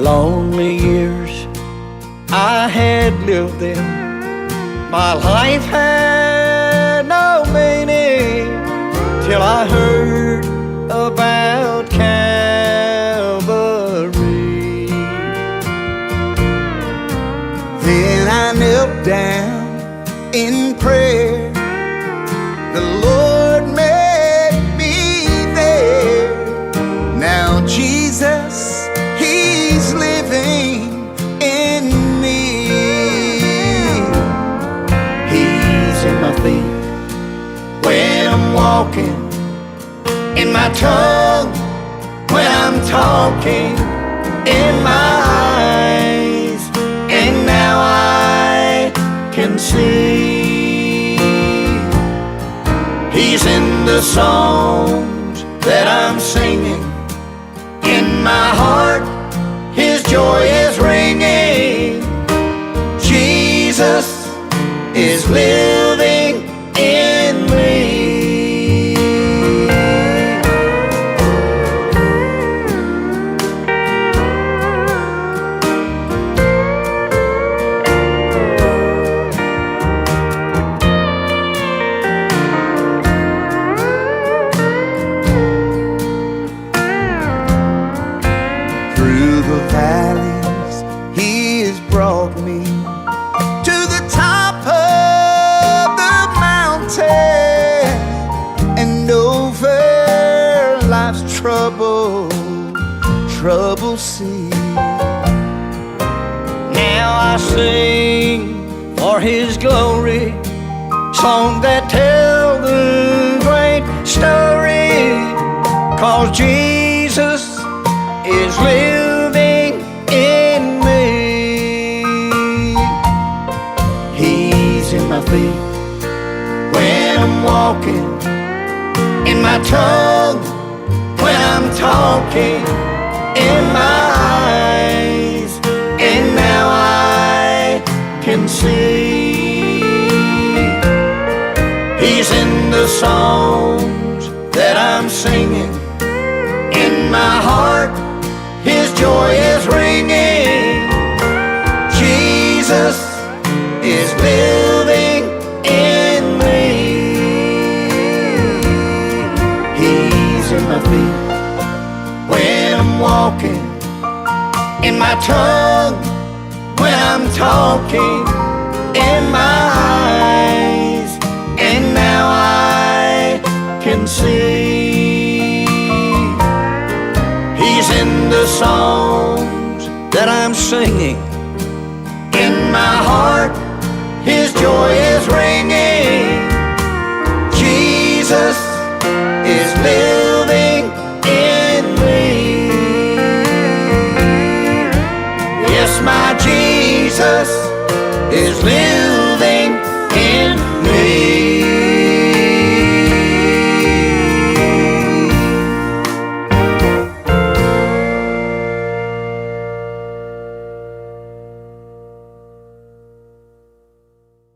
lonely years I had lived them, my life had no meaning till I heard about Calvary. Then I knelt down in prayer. The Lord made me there. Now Jesus, He's living in me. He's in my feet when I'm walking, in my tongue when I'm talking, in my eyes, and now I can see. He's in the songs that I'm singing, in my heart His joy is ringing. Jesus is living in me. Through the valleys He has brought me to the top of the mountain, and over life's troubled sea. Now I sing for His glory, songs that tell the great story, 'cause Jesus is living in me. He's in my feet when I'm walking, in my tongue when I'm talking, in my eyes, and now I can see. He's in the songs that I'm singing, in my heart His joy is ringing. Jesus is living in me. He's in my feet when I'm walking, in my tongue when I'm talking, in my eyes, and now I can see. He's in the songs that I'm singing, in my heart His joy is ringing. Jesus is living in me. Yes, my Jesus